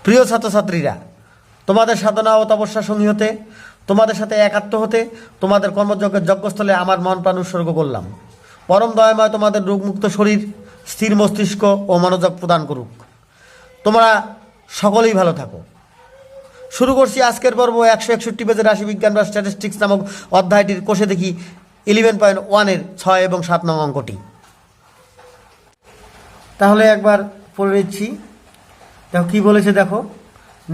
প্রিয় ছাত্রছাত্রীরা, তোমাদের সাধনা ও তপস্যা সঙ্গী হতে, তোমাদের সাথে একাত্ম হতে, তোমাদের কর্মযজ্ঞের যজ্ঞস্থলে আমার মন প্রাণ উৎসর্গ করলাম। পরম দয়াময় তোমাদের রোগমুক্ত শরীর, স্থির মস্তিষ্ক ও মনোযোগ প্রদান করুক। তোমরা সকলেই ভালো থাকো। শুরু করছি আজকের পর্ব 161 পেজের রাশিবিজ্ঞান বা স্ট্যাটিস্টিক্স নামক অধ্যায়টির কোষে দেখি 11.1 6 এবং 7 নং অঙ্কটি। তাহলে একবার পড়ে নিচ্ছি। দেখো কী বলেছে, দেখো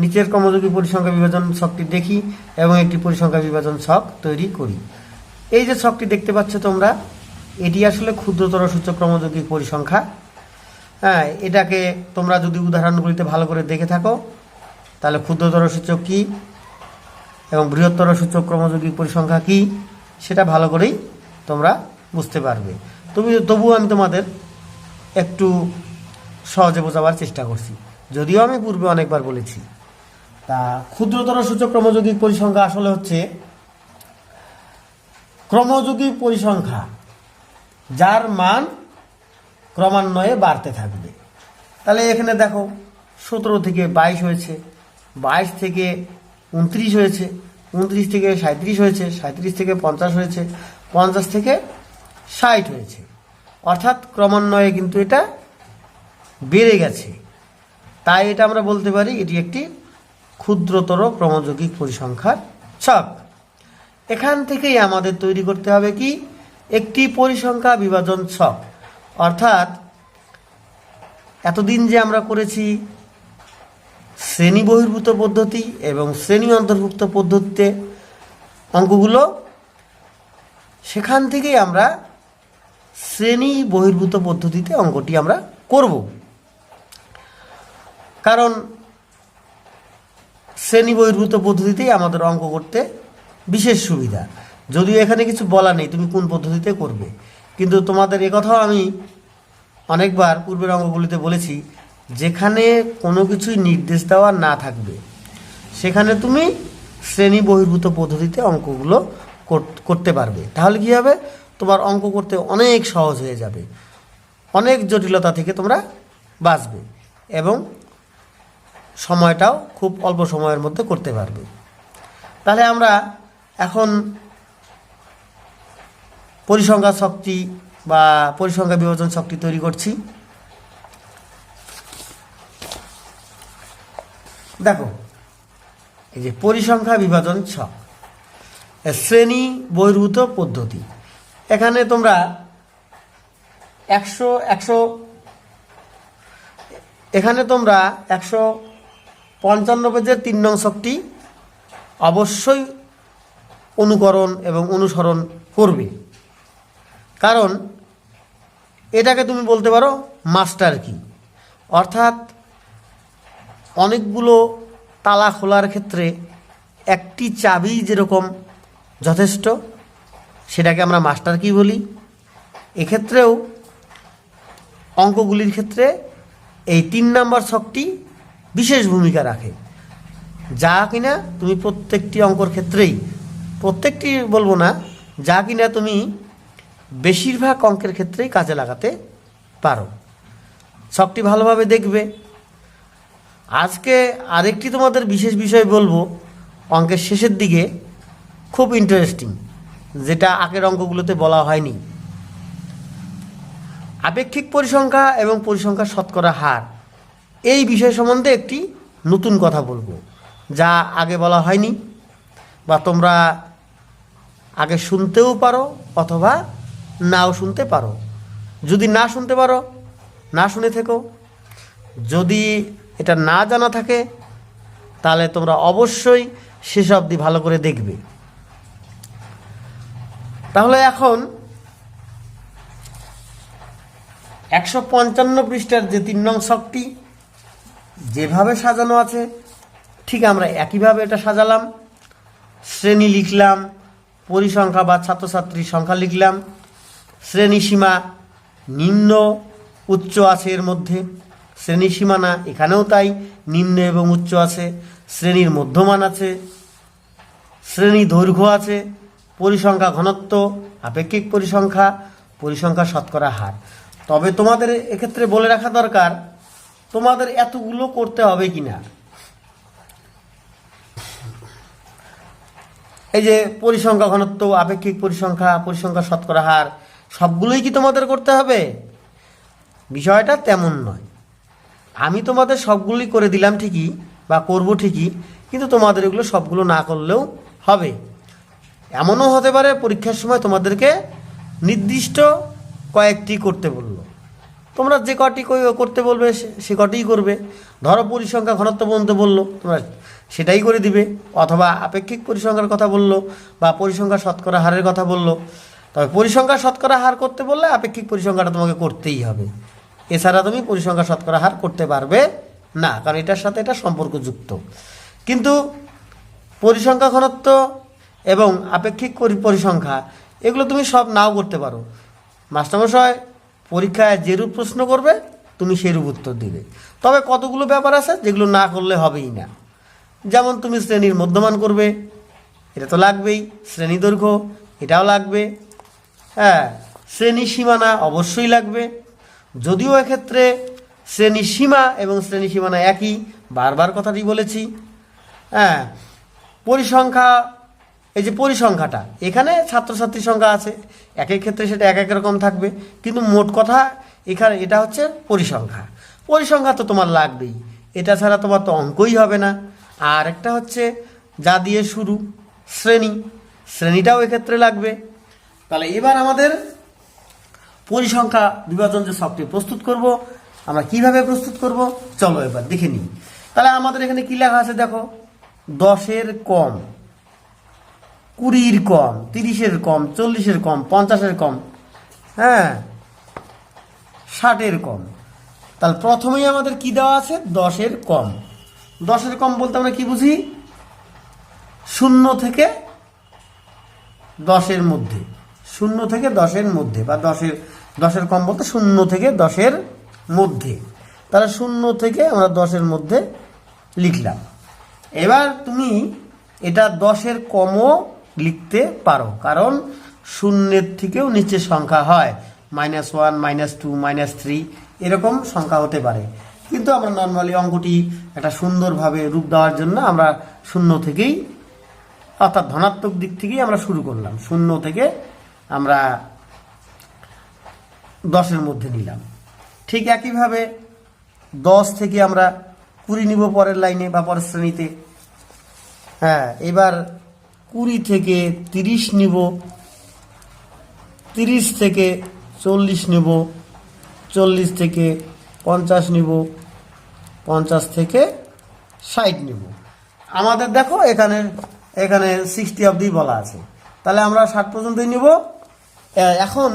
নিচের ক্রমযোগী পরিসংখ্যা বিভাজন ছকটি দেখি এবং একটি পরিসংখ্যা বিভাজন ছক তৈরি করি। এই যে ছকটি দেখতে পাচ্ছ তোমরা, এটি আসলে ক্ষুদ্রতর সূচক ক্রমযোগী পরিসংখ্যা। হ্যাঁ, এটাকে তোমরা যদি উদাহরণগুলিতে ভালো করে দেখে থাকো তাহলে ক্ষুদ্রতর সূচক কী এবং বৃহত্তর সূচক ক্রমযোগী পরিসংখ্যা কী সেটা ভালো করেই তোমরা বুঝতে পারবে। তবুও আমি তোমাদের একটু সহজে বোঝাবার চেষ্টা করছি, যদিও আমি পূর্বে অনেকবার বলেছি। তা ক্ষুদ্রতর সূচক ক্রমযৌগিক পরিসংখ্যা আসলে হচ্ছে ক্রমযৌগিক পরিসংখ্যা যার মান ক্রমান্বয়ে বাড়তে থাকবে। তাহলে এখানে দেখো 17 থেকে 22 হয়েছে, 22 থেকে 29 হয়েছে, 29 থেকে 37 হয়েছে, 37 থেকে 50 হয়েছে, 50 থেকে 60 হয়েছে। অর্থাৎ ক্রমান্বয়ে কিন্তু এটা বেড়ে গেছে। তাই এটা আমরা বলতে পারি এটি একটি ক্ষুদ্রতর ক্রমযৌগিক পরিসংখ্যার ছক। এখান থেকেই আমাদের তৈরি করতে হবে কি একটি পরিসংখ্যা বিভাজন ছক। অর্থাৎ এতদিন যে আমরা করেছি শ্রেণী বহির্ভূত পদ্ধতি এবং শ্রেণী অন্তর্ভুক্ত পদ্ধতিতে অঙ্কগুলো, সেখান থেকেই আমরা শ্রেণী বহির্ভূত পদ্ধতিতে অঙ্কটি আমরা করব। কারণ শ্রেণী বহির্ভূত পদ্ধতিতেই আমাদের অঙ্ক করতে বিশেষ সুবিধা। যদিও এখানে কিছু বলা নেই তুমি কোন পদ্ধতিতে করবে, কিন্তু তোমাদের একথাও আমি অনেকবার পূর্বের অঙ্কগুলিতে বলেছি, যেখানে কোনো কিছুই নির্দেশ দেওয়া না থাকবে সেখানে তুমি শ্রেণী বহির্ভূত পদ্ধতিতে অঙ্কগুলো করতে পারবে। তাহলে কী হবে, তোমার অঙ্ক করতে অনেক সহজ হয়ে যাবে, অনেক জটিলতা থেকে তোমরা বাঁচবে এবং সময়টাও খুব অল্প সময়ের মধ্যে করতে পারবে। তাহলে আমরা এখন পরিসংখ্যা ছকটি বা পরিসংখ্যা বিভাজন ছকটি তৈরি করছি। দেখো এই যে পরিসংখ্যা বিভাজন ছক, শ্রেণী বহির্ভূত পদ্ধতি। এখানে তোমরা 155 পেজের 3 নং ছকটি অবশ্যই অনুকরণ এবং অনুসরণ করবে। কারণ এটাকে তুমি বলতে পারো মাস্টার কি। অর্থাৎ অনেকগুলো তালা খোলার ক্ষেত্রে একটি চাবি যেরকম যথেষ্ট, সেটাকে আমরা মাস্টার কি বলি। এক্ষেত্রেও অঙ্কগুলির ক্ষেত্রে এই 3 নম্বর ছকটি বিশেষ ভূমিকা রাখে, যা কিনা তুমি প্রত্যেকটি অঙ্কর ক্ষেত্রেই, প্রত্যেকটি বলবো না, যা কিনা তুমি বেশিরভাগ অঙ্কের ক্ষেত্রেই কাজে লাগাতে পারো। ছকটি ভালোভাবে দেখবে। আজকে আরেকটি তোমাদের বিশেষ বিষয় বলবো অঙ্কের শেষের দিকে, খুব ইন্টারেস্টিং, যেটা আগের অঙ্কগুলোতে বলা হয়নি। আপেক্ষিক পরিসংখ্যা এবং পরিসংখ্যার শতকরা হার, এই বিষয় সম্বন্ধে একটি নতুন কথা বলবো, যা আগে বলা হয়নি বা তোমরা আগে শুনতেও পারো অথবা নাও শুনতে পারো। যদি না শুনতে পারো, না শুনে থেকো, যদি এটা না জানা থাকে তাহলে তোমরা অবশ্যই শেষ অবধি ভালো করে দেখবে। তাহলে এখন 155 পৃষ্ঠার যে 3 নং ছকটি যেভাবে সাজানো আছে ঠিক আমরা একইভাবে এটা সাজালাম। শ্রেণী লিখলাম, পরিসংখ্যা বা ছাত্রছাত্রীর সংখ্যা লিখলাম, শ্রেণী সীমা নিম্ন উচ্চ আছে, এর মধ্যে শ্রেণী সীমা না, এখানেও তাই নিম্ন এবং উচ্চ আছে, শ্রেণীর মধ্যমান আছে, শ্রেণী দৈর্ঘ্য আছে, পরিসংখ্যা ঘনত্ব, আপেক্ষিক পরিসংখ্যা, পরিসংখ্যা শতকরা হার। তবে তোমাদের এক্ষেত্রে বলে রাখা দরকার তোমাদের এতগুলো করতে হবে কি না। এই যে পরিসংখ্যা ঘনত্ব, আপেক্ষিক পরিসংখ্যা, পরিসংখ্যা শতকরা হার, সবগুলোই কি তোমাদের করতে হবে? বিষয়টা তেমন নয়। আমি তোমাদের সবগুলোই করে দিলাম ঠিকই, বা করব ঠিকই, কিন্তু তোমাদের এগুলো সবগুলো না করলেও হবে। এমনও হতে পারে পরীক্ষার সময় তোমাদেরকে নির্দিষ্ট কয়েকটি করতে বললো, তোমরা যে কটি করতে বলবে সে কটিই করবে। ধরো পরিসংখ্যা ঘনত্ব পর্যন্ত বললো, তোমরা সেটাই করে দিবে। অথবা আপেক্ষিক পরিসংখ্যার কথা বললো, বা পরিসংখ্যা শতকরা হারের কথা বললো। তবে পরিসংখ্যা শতকরা হার করতে বললে আপেক্ষিক পরিসংখ্যাটা তোমাকে করতেই হবে। এছাড়া তুমি পরিসংখ্যা শতকরা হার করতে পারবে না, কারণ এটার সাথে এটা সম্পর্কযুক্ত। কিন্তু পরিসংখ্যা ঘনত্ব এবং আপেক্ষিক পরিসংখ্যা এগুলো তুমি সব নাও করতে পারো। মাস্টারমশাই পরীক্ষায় যেরূপ প্রশ্ন করবে তুমি সেরূপ উত্তর দিবে। তবে কতগুলো ব্যাপার আছে যেগুলো না করলে হবেই না। যেমন তুমি শ্রেণীর মধ্যমান করবে, এটা তো লাগবেই। শ্রেণী দৈর্ঘ্য এটাও লাগবে। হ্যাঁ, শ্রেণী সীমানা অবশ্যই লাগবে, যদিও এক্ষেত্রে শ্রেণী সীমা এবং শ্রেণী সীমানা একই, বারবার কথাটি বলেছি। হ্যাঁ, পরিসংখ্যা, এই যে পরিসংখ্যাটা, এখানে ছাত্রছাত্রী সংখ্যা আছে, এক এক ক্ষেত্রে সেটা এক এক রকম থাকবে, কিন্তু মোট কথা এখানে এটা হচ্ছে পরিসংখ্যা। পরিসংখ্যা তো তোমার লাগবেই, এটা ছাড়া তোমার তো অঙ্কই হবে না। আর একটা হচ্ছে যা দিয়ে শুরু, শ্রেণী, শ্রেণীটাও এক্ষেত্রে লাগবে। তাহলে এবার আমাদের পরিসংখ্যা বিভাজন যে ছকটি প্রস্তুত করব, আমরা কিভাবে প্রস্তুত করব চলো এবার দেখে নিই। তাহলে আমাদের এখানে কি লেখা আছে দেখো, 10-এর কম, 20-এর কম, 30-এর কম, 40-এর কম, 50-এর কম, হ্যাঁ, 60-এর কম। তাহলে প্রথমেই আমাদের কি দেওয়া আছে, 10-এর কম। 10-এর কম বলতে আমরা কি বুঝি, 0 থেকে 10-এর মধ্যে, 0 থেকে 10-এর মধ্যে, বা 10-এর কম বলতে 0 থেকে 10-এর মধ্যে। তাহলে 0 থেকে আমরা 10-এর মধ্যে লিখলাম। এবার তুমি এটা 10-এর কমও লিখতে পারো, কারণ 0-এর থেকেও নিচে সংখ্যা হয়, -1, -2, -3 এরকম সংখ্যা হতে পারে। কিন্তু আমরা নর্মালি অঙ্কটি একটা সুন্দরভাবে রূপ দেওয়ার জন্য আমরা 0 থেকেই, অর্থাৎ ধনাত্মক দিক থেকেই আমরা শুরু করলাম। 0 থেকে আমরা 10-এর মধ্যে নিলাম। ঠিক একইভাবে 10 থেকে আমরা 20 নিব পরের লাইনে বা পরের শ্রেণীতে। হ্যাঁ, এবার 20 থেকে 30 নিব, 30 থেকে 40 নিব, 40 থেকে 50 নিব, 50 থেকে 60 নিব। আমাদের দেখো এখানে 60 অবধি বলা আছে, তাহলে আমরা 60 পর্যন্তই নিব। এখন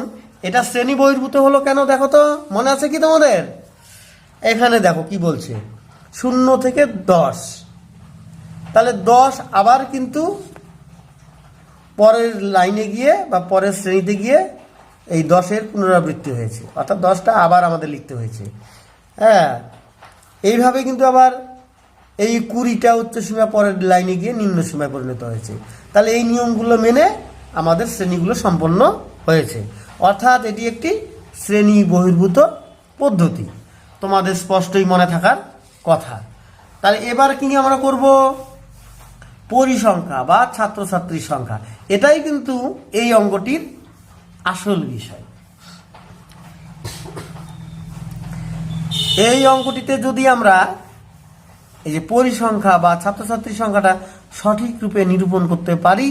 এটা শ্রেণী বহির্ভূত হলো কেন দেখো তো, মনে আছে কি তোমাদের? এখানে দেখো কি বলছে, 0 থেকে 10, তাহলে 10 আবার কিন্তু পরের লাইনে গিয়ে বা পরের শ্রেণীতে গিয়ে এই 10-এর পুনরাবৃত্তি হয়েছে, অর্থাৎ 10টা আবার আমাদের লিখতে হয়েছে। হ্যাঁ, এইভাবে কিন্তু আবার এই 20টা উচ্চসীমা পরের লাইনে গিয়ে নিম্ন সীমায় পরিণত হয়েছে। তাহলে এই নিয়মগুলো মেনে আমাদের শ্রেণীগুলো সম্পন্ন হয়েছে, অর্থাৎ এটি একটি শ্রেণী বহির্ভূত পদ্ধতি, তোমাদের স্পষ্টই মনে থাকার কথা। তাহলে এবার কি আমরা করব, পরিসংখ্যা বা ছাত্রছাত্রীর সংখ্যা। এটাই কিন্তু এই অঙ্কটির আসল বিষয়। এই অঙ্কটিতে যদি আমরা এই যে পরিসংখ্যা বা ছাত্রছাত্রীর সংখ্যাটা সঠিক রূপে নিরূপণ করতে পারি,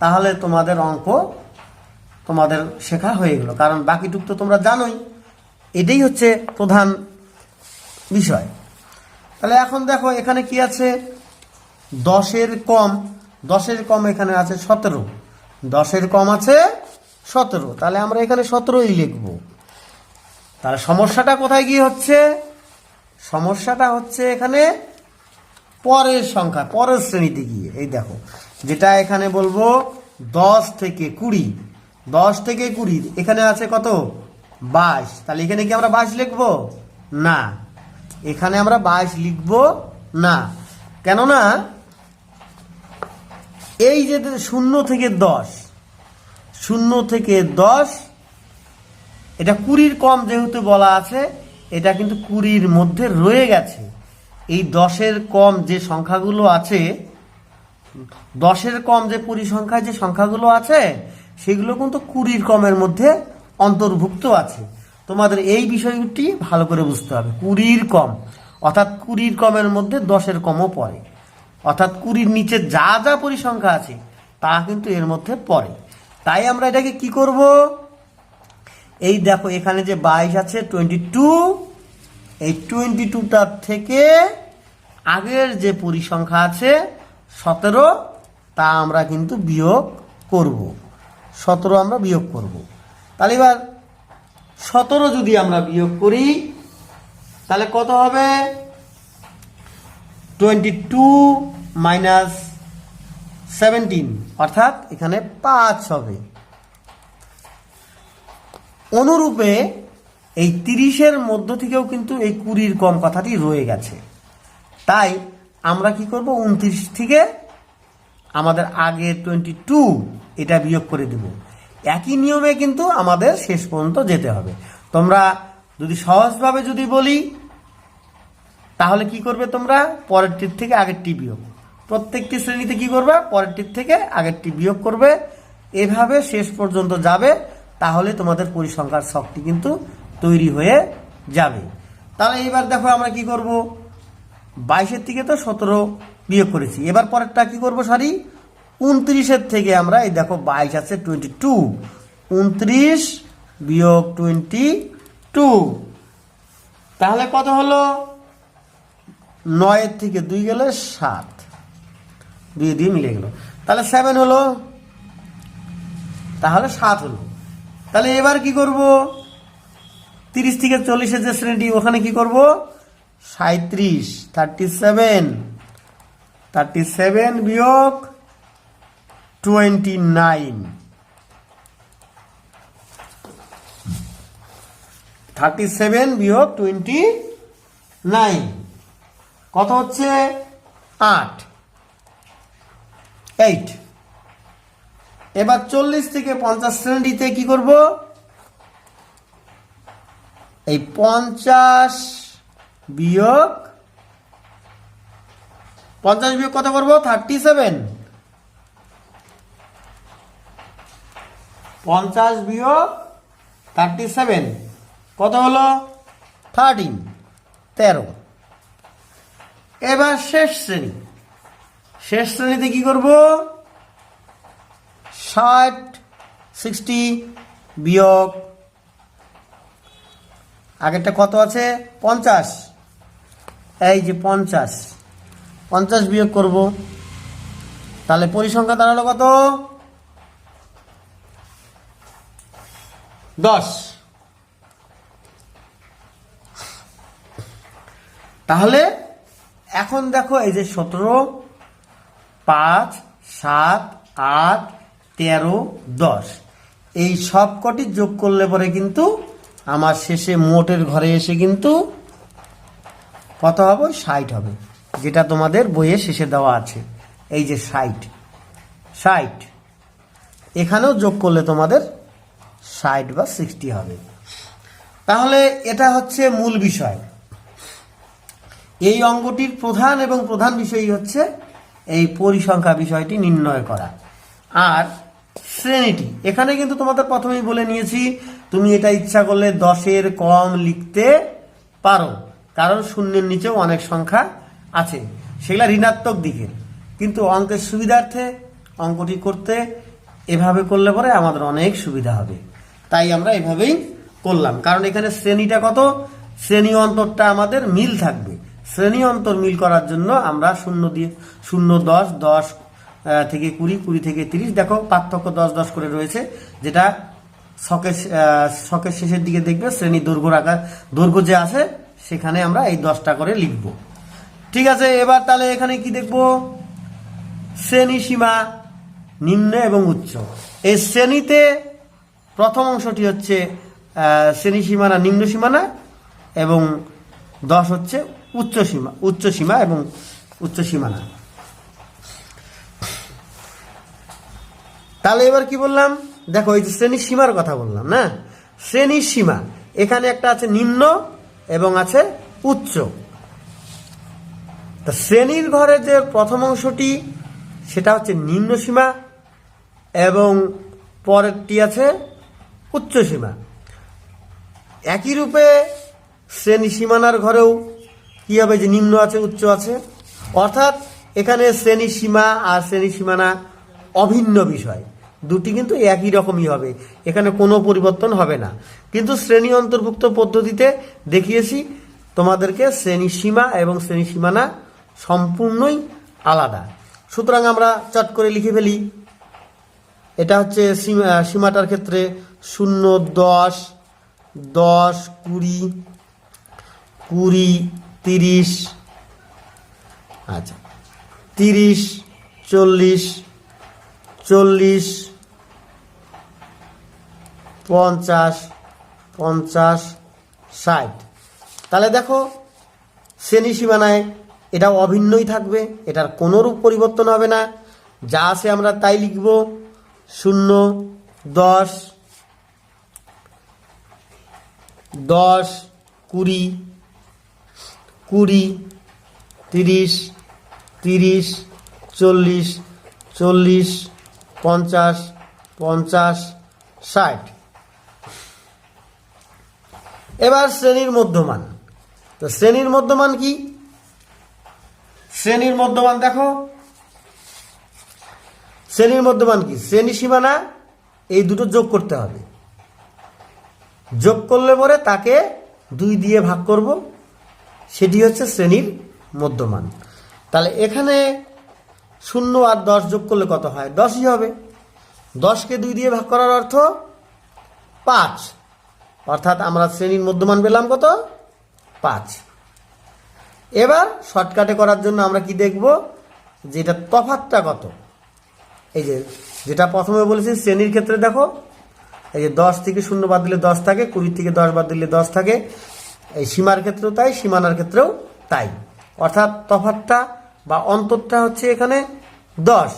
তাহলে তোমাদের অঙ্ক তোমাদের শেখা হয়ে গেল, কারণ বাকিটুক তো তোমরা জানোই। এটাই হচ্ছে প্রধান বিষয়। তাহলে এখন দেখো এখানে কি আছে, 10-এর কম, 10-এর কম এখানে আছে 17, 10-এর কম আছে 17, তাহলে আমরা এখানে 17ই লিখব। তাহলে সমস্যাটা কোথায় গিয়ে হচ্ছে, সমস্যাটা হচ্ছে এখানে পরের সংখ্যা, পরের শ্রেণীতে গিয়ে। এই দেখো যেটা এখানে বলবো 10 থেকে 20, 10 থেকে 20 এখানে আছে কত, 22। তাহলে এখানে কি আমরা 22 লিখবো? না, এখানে আমরা 22 লিখব না। কেননা এই যে 0 থেকে 10, 0 থেকে 10 এটা 20-র কম যেহেতু বলা আছে, এটা কিন্তু 20-র মধ্যে রয়ে গেছে। এই 10-এর কম যে সংখ্যাগুলো আছে 10-এর কম যে পরিসংখ্যায় যে সংখ্যাগুলো আছে সেগুলো কিন্তু 20-র কমের মধ্যে অন্তর্ভুক্ত আছে। তোমাদের এই বিষয়টি ভালো করে বুঝতে হবে। 20-র কম অর্থাৎ 20-র কমের মধ্যে 10-এর কমও পড়ে, অর্থাৎ 20-র নিচে যা যা পরিসংখ্যা আছে তা কিন্তু এর মধ্যে পড়ে। তাই আমরা এটাকে কি করব, এই দেখো এখানে যে 22 আছে 22, এই 22টার থেকে আগের যে পরিসংখ্যা আছে 17 তা আমরা কিন্তু বিয়োগ করব। 17 আমরা বিয়োগ করব। তাহলে এবার 17 যদি আমরা বিয়োগ করি তাহলে কত হবে? 22 মাইনাস 17 অর্থাৎ এখানে 5 হবে। অনুরূপে এই 30-এর মধ্য থেকেও কিন্তু এই 20-র কম কথাটি রয়ে গেছে। তাই আমরা কি করব, 29 থেকে আমাদের আগে 22 এটা বিয়োগ করে দেব। একই নিয়মে কিন্তু আমাদের শেষ পর্যন্ত যেতে হবে। তোমরা যদি সহজভাবে যদি বলি তাহলে কি করবে, তোমরা পরেরটির থেকে আগেরটি বিয়োগ, প্রত্যেকটি শ্রেণীতে কি করবে, পরেরটির থেকে আগেরটি বিয়োগ করবে, এভাবে শেষ পর্যন্ত যাবে। তাহলে তোমাদের পরিসংখ্যার ছকটি কিন্তু তৈরি হয়ে যাবে। তাহলে এবার দেখো আমরা কি করব, 22-এর থেকে তো 17 বিয়োগ করেছি, এবার পরেরটা কি করব, 29-এর থেকে আমরা এই দেখো 22 আছে 22, 29 বিয়োগ 22 তাহলে কত হলো? 9-এর থেকে 2 গেলে 7, 2 দিয়ে মিলে গেল, তাহলে 7 হলো, তাহলে 7 হলো। তাহলে এবার কি করব, 30 থেকে 40-এর যে শ্রেণীটি ওখানে কি করব, 37, 37 বিয়োগ 29, 37 বিয়োগ 29 কত হচ্ছে? 8। এবার 40 থেকে 50 শ্রেণীতে কি করব, এই 50 বিয়োগ কত করব, 37, 50 বিয়োগ 37 কত হলো? 13। এবার শেষ শ্রেণীতে কি করব, 60 বিয়োগ আগেরটা কত আছে 50, এই যে 50 বিয়োগ করব, তাহলে পরিসংখ্যা দাঁড়ালো কত? 10। তাহলে এখন দেখো এই যে 17, 5, 7, 8, 13, 10 এই সব কটি যোগ করলে পরে কিন্তু আমার শেষে মোটের ঘরে এসে কিন্তু কত হবে, 60 হবে, যেটা তোমাদের বইয়ে শেষে দেওয়া আছে। এই যে 60 এখানেও যোগ করলে তোমাদের 60 বা 60 হবে। তাহলে এটা হচ্ছে মূল বিষয়। এই অঙ্কটির প্রধান বিষয়ই হচ্ছে এই পরিসংখ্যা বিষয়টি নির্ণয় করা। আর শ্রেণীটি এখানে কিন্তু তোমাদের প্রথমেই বলে নিয়েছি, তুমি এটা ইচ্ছা করলে 10-এর কম লিখতে পারো, কারণ শূন্যের নিচেও অনেক সংখ্যা আছে, সেগুলা ঋণাত্মক দিকের। কিন্তু অঙ্কের সুবিধার্থে অঙ্কটি করতে এভাবে করলে পরে আমাদের অনেক সুবিধা হবে, তাই আমরা এভাবেই করলাম। কারণ এখানে শ্রেণীটা কত, শ্রেণী অন্তরটা আমাদের মিল থাকবে। শ্রেণী অন্তর মিল করার জন্য আমরা 0 দিয়ে 0, 10, 10 থেকে 20, 20 থেকে 30, দেখো পার্থক্য 10, 10 করে রয়েছে, যেটা ছকের শেষের দিকে দেখবে শ্রেণী দৈর্ঘ্য যে আছে সেখানে আমরা এই 10টা করে লিখব। ঠিক আছে, এবার তাহলে এখানে কি দেখব, শ্রেণী সীমা নিম্ন এবং উচ্চ। এই শ্রেণীতে প্রথম অংশটি হচ্ছে শ্রেণী সীমানা, নিম্ন সীমানা, এবং 10 হচ্ছে উচ্চ সীমা এবং উচ্চ সীমানা। তাহলে এবার কি বললাম, দেখো এই যে শ্রেণী সীমার কথা বললাম না, শ্রেণী সীমা এখানে একটা আছে নিম্ন এবং আছে উচ্চ। তা শ্রেণীর ঘরে যে প্রথম অংশটি সেটা হচ্ছে নিম্ন সীমা এবং পরেরটি আছে উচ্চ সীমা। একই রূপে শ্রেণী সীমানার ঘরেও কি হবে, যে নিম্ন আছে উচ্চ আছে, অর্থাৎ এখানে শ্রেণী সীমা আর শ্রেণী সীমানা অভিন্ন বিষয়, দুটি কিন্তু একই রকমই হবে, এখানে কোনো পরিবর্তন হবে না। কিন্তু শ্রেণী অন্তর্ভুক্ত পদ্ধতিতে দেখিয়েছি তোমাদেরকে শ্রেণী সীমা এবং শ্রেণী সীমানা সম্পূর্ণই আলাদা। সুতরাং আমরা চট করে লিখে ফেলি। এটা হচ্ছে সীমাটার ক্ষেত্রে 0, 10, 10, 20, 20, 30, আচ্ছা 30, 40, 40, 50, 50, 60। তাহলে দেখো শ্রেণী সীমানায় এটাও অভিন্নই থাকবে, এটার কোনো রূপ পরিবর্তন হবে না, যা আছে আমরা তাই লিখব। 0, 10, 10, 20, 20, 30, 30, 40, 40, 50, 50, 60। এবার শ্রেণীর মধ্যমান। তো শ্রেণীর মধ্যমান কি? শ্রেণীর মধ্যমান দেখো, শ্রেণীর মধ্যমান কি, শ্রেণী সীমানা এই দুটো যোগ করতে হবে। যোগ করলে পরে তাকে 2 দিয়ে ভাগ করব, সেটি হচ্ছে শ্রেণীর মধ্যমান। তাহলে এখানে 0 আর 10 যোগ করলে কত হয়? 10ই হবে। 10কে 2 দিয়ে ভাগ করার অর্থ 5, অর্থাৎ আমরা শ্রেণীর মধ্যমান পেলাম কত? 5। এবার শর্টকাটে করার জন্য আমরা কি দেখব, যে এটা তফাৎটা কত। এই যে যেটা প্রথমে বলেছি শ্রেণীর ক্ষেত্রে দেখো, এই যে 10 থেকে 0 বাদ দিলে 10 থাকে, 20 থেকে 10 বাদ দিলে 10 থাকে। এই সীমার ক্ষেত্রেও তাই, সীমানার ক্ষেত্রেও তাই, অর্থাৎ তফাৎটা বা অন্তরটা হচ্ছে এখানে 10।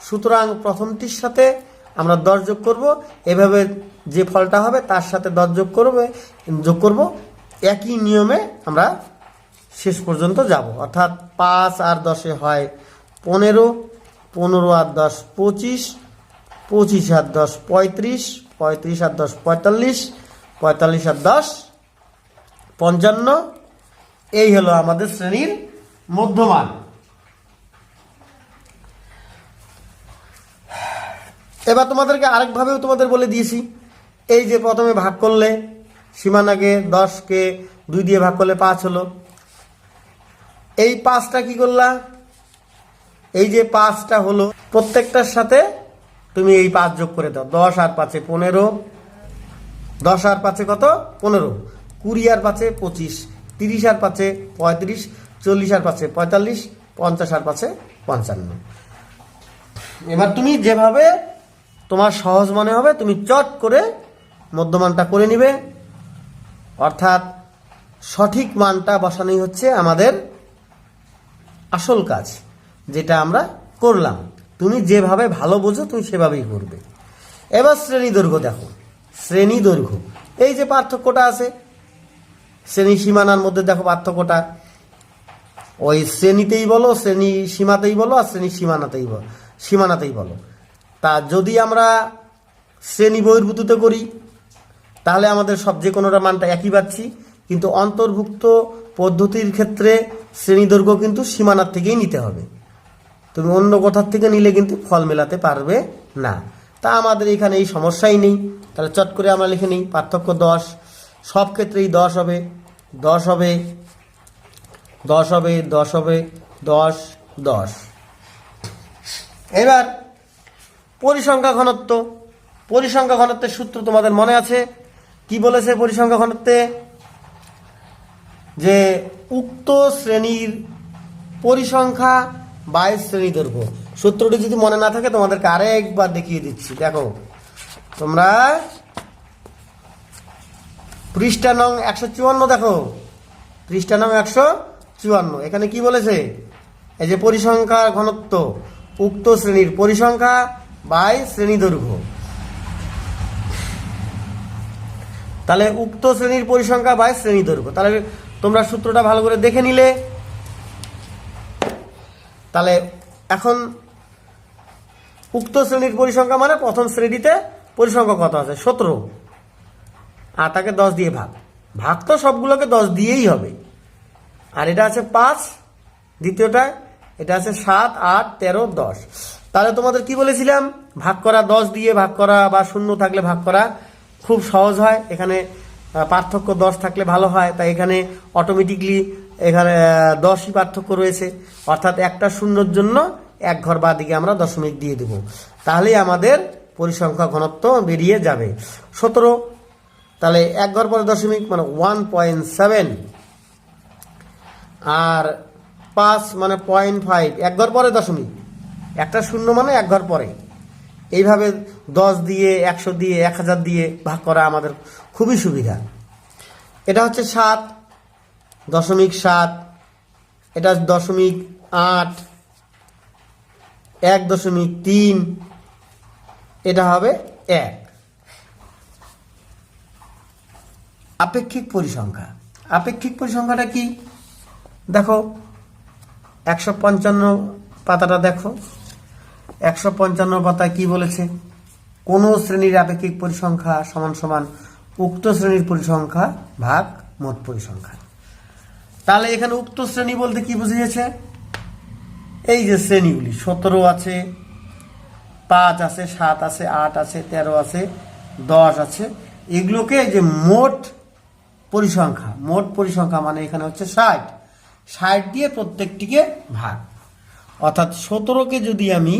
সুতরাং প্রথমটির সাথে আমরা 10 যোগ করব, এভাবে যে ফলটা হবে তার সাথে 10 যোগ করব, একই নিয়মে আমরা শেষ পর্যন্ত যাব। অর্থাৎ 5 আর 10 হয় 15, 15 আর 10 25, 25 আর 10 35, 35 আর 10 45, 45 আর 10 55। এই হলো আমাদের শ্রেণীর মধ্যমান। এবার তোমাদেরকে আরেকভাবেও তোমাদের বলে দিয়েছি, এই যে প্রথমে ভাগ করলে সীমানাকে 10কে 2 দিয়ে ভাগ করলে 5 হলো। এই 5টা কি করলা, এই যে 5টা হলো, প্রত্যেকটার সাথে তুমি এই 5 যোগ করে দাও। 10 আর 5 15, 10 আর 5 কত? 15, 20 আর 5 25, 30 আর 5 35, 40 আর 5 45, 50 আর 5 55। এবার তুমি যেভাবে তোমার সহজ মনে হবে তুমি চট করে মধ্যমানটা করে নিবে, অর্থাৎ সঠিক মানটা বসানোই হচ্ছে আমাদের আসল কাজ, যেটা আমরা করলাম। তুমি যেভাবে ভালো বোঝো তুমি সেভাবেই করবে। এবার শ্রেণী দৈর্ঘ্য দেখো, শ্রেণী দৈর্ঘ্য এই যে পার্থক্যটা আছে শ্রেণী সীমানার মধ্যে, দেখো পার্থক্যটা, ওই শ্রেণীতেই বলো, শ্রেণী সীমাতেই বলো, আর শ্রেণী সীমানাতেই বলো। তা যদি আমরা শ্রেণী বহির্ভূততে করি তাহলে আমাদের সব যে কোনোটা মানটা একই পাচ্ছি, কিন্তু অন্তর্ভুক্ত পদ্ধতির ক্ষেত্রে শ্রেণী দৈর্ঘ্য কিন্তু সীমানার থেকেই নিতে হবে। তুমি অন্য কোথার থেকে নিলে কিন্তু ফল মেলাতে পারবে না। তা আমাদের এখানে এই সমস্যাই নেই। তাহলে চট করে আমরা লিখে নিই, পার্থক্য 10, সব ক্ষেত্রেই 10 হবে, 10 হবে, 10 হবে, 10 হবে, 10, 10। এবার পরিসংখ্যা ঘনত্ব। পরিসংখ্যা ঘনত্বের সূত্র তোমাদের মনে আছে? কি বলেছে পরিসংখ্যা ঘনত্বে? যে উক্ত শ্রেণীর পরিসংখ্যা বাই শ্রেণী দৈর্ঘ্য। সূত্রটি যদি মনে না থাকে তোমাদেরকে আরেকবার দেখিয়ে দিচ্ছি। দেখো তোমরা পৃষ্ঠা নং 154 দেখো, পৃষ্ঠা নং 154। এখানে কি বলেছে? এই যে পরিসংখ্যার ঘনত্ব, উক্ত শ্রেণীর পরিসংখ্যা বাই শ্রেণী দৈর্ঘ্য। তাহলে উক্ত শ্রেণীর পরিসংখ্যা বাই শ্রেণী দৈর্ঘ্য। তাহলে তোমরা সূত্রটা ভালো করে দেখে নিলে। তাহলে এখন উক্ত শ্রেণীর পরিসংখ্যা মানে প্রথম শ্রেণীতে পরিসংখ্যা কত আছে 17, আর তাকে 10 দিয়ে ভাগ, ভাগ তো সবগুলোকে 10 দিয়েই হবে। আর এটা আছে 5 দ্বিতীয়টায়, এটা আছে 7, 8, 13, 10। তাহলে তোমাদের কি বলেছিলাম, ভাগ করা 10 দিয়ে ভাগ করা বা শূন্য থাকলে ভাগ করা খুব সহজ হয়। এখানে পার্থক্য 10 থাকলে ভালো হয়, তাই এখানে অটোমেটিকলি এখানে 10ই পার্থক্য রয়েছে, অর্থাৎ একটা শূন্যর জন্য এক ঘর বাঁ দিকে আমরা দশমিক দিয়ে দেব, তাহলেই আমাদের পরিসংখ্যা ঘনত্ব বেরিয়ে যাবে 17। তাহলে এক ঘর পরে দশমিক মানে 1.7, আর 5 মানে 0.5, এক ঘর পরে দশমিক, একটা শূন্য মানে এক ঘর পরে। এইভাবে 10 দিয়ে 100 দিয়ে 1000 দিয়ে ভাগ করা আমাদের খুবই সুবিধা। এটা হচ্ছে 7.7, এটা 0.8, 1.3, এটা হবে 1। আপেক্ষিক পরিসংখ্যা, আপেক্ষিক পরিসংখ্যাটা কি দেখো, 155 পাতাটা দেখো। 155 পাতায় কি বলেছে, কোন শ্রেণীর আপেক্ষিক পরিসংখ্যা সমান সমান উক্ত শ্রেণীর পরিসংখ্যা ভাগ মোট পরিসংখ্যা। তাহলে এখানে উক্ত শ্রেণী বলতে কি বুঝিয়েছে, এই যে শ্রেণীগুলি 17 আছে, 5 আছে, 7 আছে, 8 আছে, 13 আছে, 10 আছে, এগুলোকে যে মোট পরিসংখ্যা, মোট পরিসংখ্যা মানে এখানে হচ্ছে 60 দিয়ে প্রত্যেকটিকে ভাগ, অর্থাৎ 17কে যদি আমি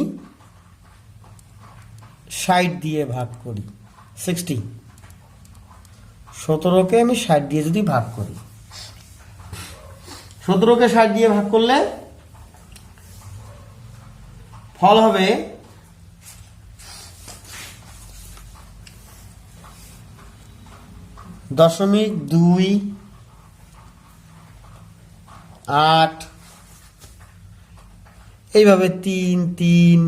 60 দিয়ে ভাগ করি 60, 17কে আমি 60 দিয়ে যদি ভাগ করি, 17কে 60 দিয়ে ভাগ করলে ফল হবে 0.28, এইভাবে 3, 3,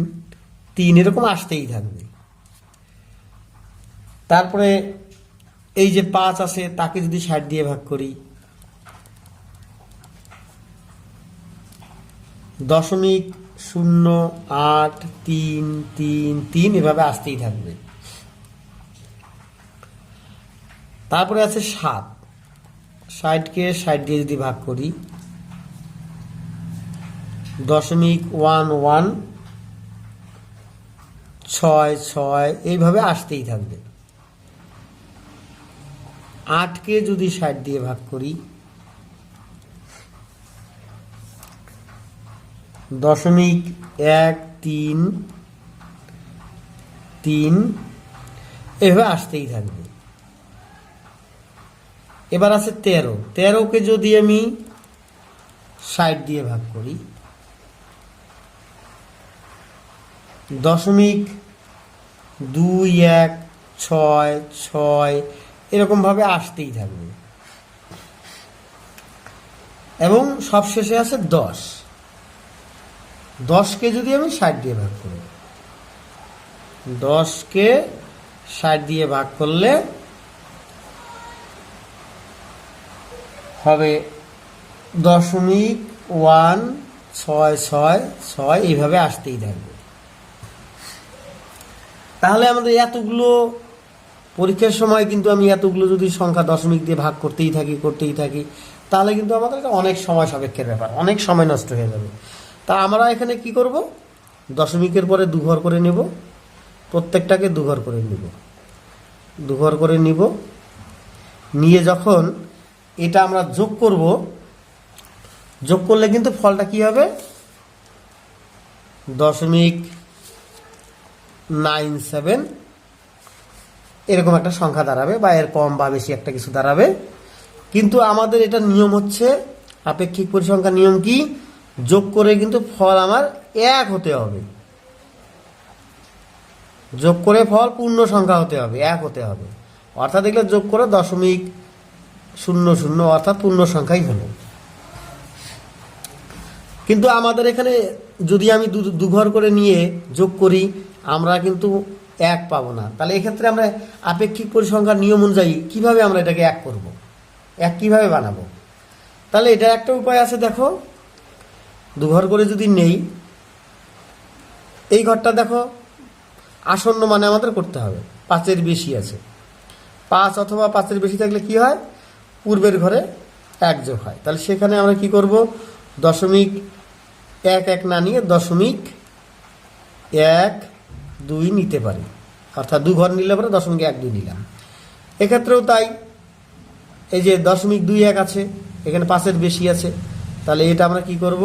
3 এরকম আসতেই থাকবে। তারপরে এই যে 5 আছে তাকে যদি 60 দিয়ে ভাগ করি 0.083333 এভাবে আসতেই থাকবে। তারপরে আছে 7, 60কে 60 দিয়ে যদি ভাগ করি 0.1166 এইভাবে আসতেই থাকবে। 8কে যদি 60 দিয়ে ভাগ করি 0.133 এভাবে আসতেই থাকবে। এবার আছে 13কে যদি আমি 60 দিয়ে ভাগ করি 0.2166 এরকম ভাবে আসতেই থাকবে। এবং সবশেষে আছে 10কে যদি আমি 60 দিয়ে ভাগ করি 10কে 60 দিয়ে ভাগ করলে হবে 0.1666 এইভাবে আসতেই থাকবে। তাহলে আমাদের এতগুলো পরীক্ষার সময় কিন্তু আমি এতগুলো যদি সংখ্যা দশমিক দিয়ে ভাগ করতেই থাকি তাহলে কিন্তু আমাদের এটা অনেক সময় সাপেক্ষের ব্যাপার, অনেক সময় নষ্ট হয়ে যাবে। তা আমরা এখানে কি করব, দশমিকের পরে 2 ঘর করে নেব, প্রত্যেকটাকে 2 ঘর করে নেব, 2 ঘর করে নিব, নিয়ে যখন এটা আমরা যোগ করব, যোগ করলে কিন্তু ফলটা কি হবে 0.97 এরকম একটা সংখ্যা দাঁড়াবে, বা এর কম বা বেশি একটা কিছু দাঁড়াবে। কিন্তু আমাদের এটা নিয়ম হচ্ছে, আপেক্ষিক পরিসংখ্যার নিয়ম কি, যোগ করে কিন্তু ফল আমার 1 হতে হবে, যোগ করে ফল পূর্ণ সংখ্যা হতে হবে, 1 হতে হবে। অর্থাৎ এগুলো যোগ করে 0.00 অর্থাৎ পূর্ণ সংখ্যাই হলো। কিন্তু আমাদের এখানে যদি আমি 2 ঘর করে নিয়ে যোগ করি আমরা কিন্তু 1 পাবো না। তাহলে এক্ষেত্রে আমরা আপেক্ষিক পরিসংখ্যার নিয়ম অনুযায়ী কিভাবে আমরা এটাকে 1 করব, 1 কিভাবে বানাবো? তাহলে এটা একটা উপায় আছে, দেখো 2 ঘর করে যদি নেই, এই ঘরটা দেখো আসন্ন মানে আমাদের করতে হবে, 5-এর বেশি আছে। 5 অথবা 5-এর বেশি থাকলে কি হয়, পূর্বের ঘরে 1 যোগ হয়। তাহলে সেখানে আমরা কি করব, 0.11 না নিয়ে 0.12 নিতে পারি, অর্থাৎ 2 ঘর নিলে পরে 0.12 নিলাম। এক্ষেত্রেও তাই, এই যে 0.21 আছে, এখানে 5-এর বেশি আছে, তাহলে এটা আমরা কি করব,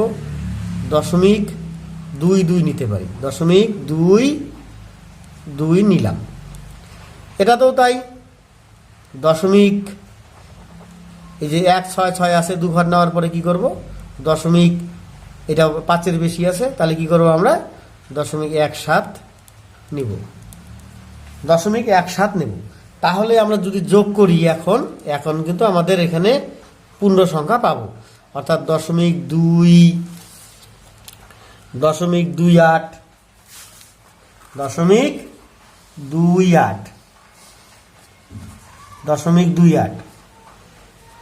0.22 নিতে পারি, 0.22 নিলাম। এটাতেও তাই, এই যে 166 আছে, 2 ঘর নেওয়ার পরে কি করব, এটা 5-এর বেশি আছে, তাহলে কি করব আমরা 0.17 নিব, 0.17 নেব। তাহলে আমরা যদি যোগ করি এখন কিন্তু আমাদের এখানে পূর্ণ সংখ্যা পাবো, অর্থাৎ 0.28।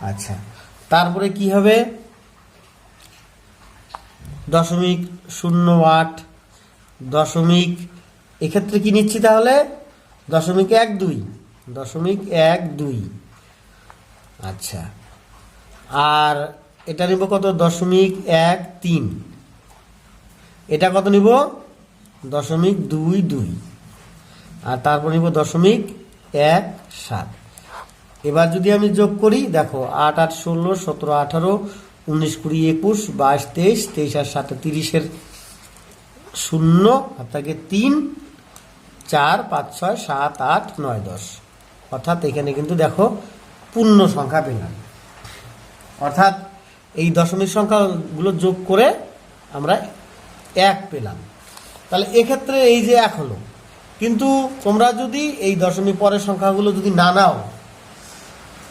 আচ্ছা, তারপরে কি হবে, 0.08, এক্ষেত্রে কি নিচ্ছি তাহলে 0.12। আচ্ছা, আর এটা নিব কত, 0.13। এটা কত নিব, 0.22। আর তারপর নিব 0.17। এবার যদি আমি যোগ করি, দেখো 8 8 16 17 18 19 20 21 22 23, 23 আর 7 30-এর 0 আপনাকে 3 4 5 6 7 8 9 10, অর্থাৎ এখানে কিন্তু দেখো পূর্ণ সংখ্যা পেলাম। অর্থাৎ এই দশমিক সংখ্যাগুলো যোগ করে আমরা 1 পেলাম। তাহলে এক্ষেত্রে এই যে 1 হলো, কিন্তু তোমরা যদি এই দশমিক পরের সংখ্যাগুলো যদি না নাও,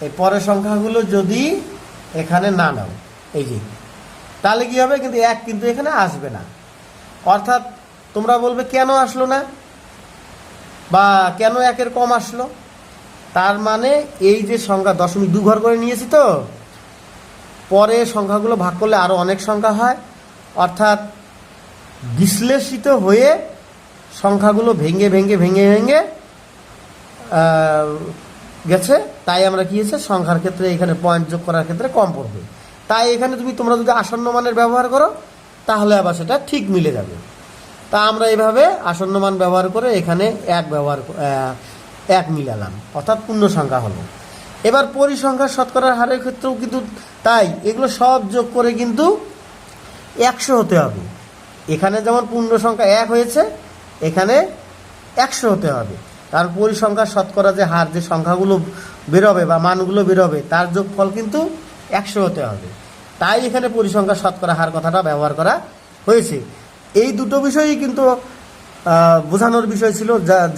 এই পরের সংখ্যাগুলো যদি এখানে না নাও, এই যে, তাহলে কি হবে, কিন্তু 1 কিন্তু এখানে আসবে না। অর্থাৎ তোমরা বলবে কেন আসলো না, বা কেন 1-এর কম আসলো, তার মানে এই যে সংখ্যা 0.2 ঘর করে নিয়েছি, তো পরে সংখ্যাগুলো ভাগ করলে আরো অনেক সংখ্যা হয়, অর্থাৎ বিশ্লেষিত হয়ে সংখ্যাগুলো ভেঙে ভেঙে ভেঙে ভেঙে গেছে। তাই আমরা কি হয়েছে, সংখ্যার ক্ষেত্রে এখানে পয়েন্ট যোগ করার ক্ষেত্রে কম পড়বে। তাই এখানে তোমরা যদি আসন্ন মানের ব্যবহার করো, তাহলে আবার সেটা ঠিক মিলে যাবে। তা আমরা এইভাবে আসন্ন মান ব্যবহার করে এখানে 1 মিলালাম, অর্থাৎ পূর্ণ সংখ্যা হলো। এবার পরিসংখ্যার শতকরার হারের ক্ষেত্রেও কিন্তু তাই, এগুলো সব যোগ করে কিন্তু 100 হতে হবে। এখানে যেমন পূর্ণ সংখ্যা 1 হয়েছে, এখানে 100 হতে হবে। কারণ পরিসংখ্যার শতকরা যে হার, যে সংখ্যাগুলো বেরোবে বা মানগুলো বেরোবে, তার যোগফল কিন্তু 100 হতে হবে। তাই এখানে পরিসংখ্যার শতকরা হার কথাটা ব্যবহার করা হয়েছে। এই দুটো বিষয়ই কিন্তু বোঝানোর বিষয় ছিল,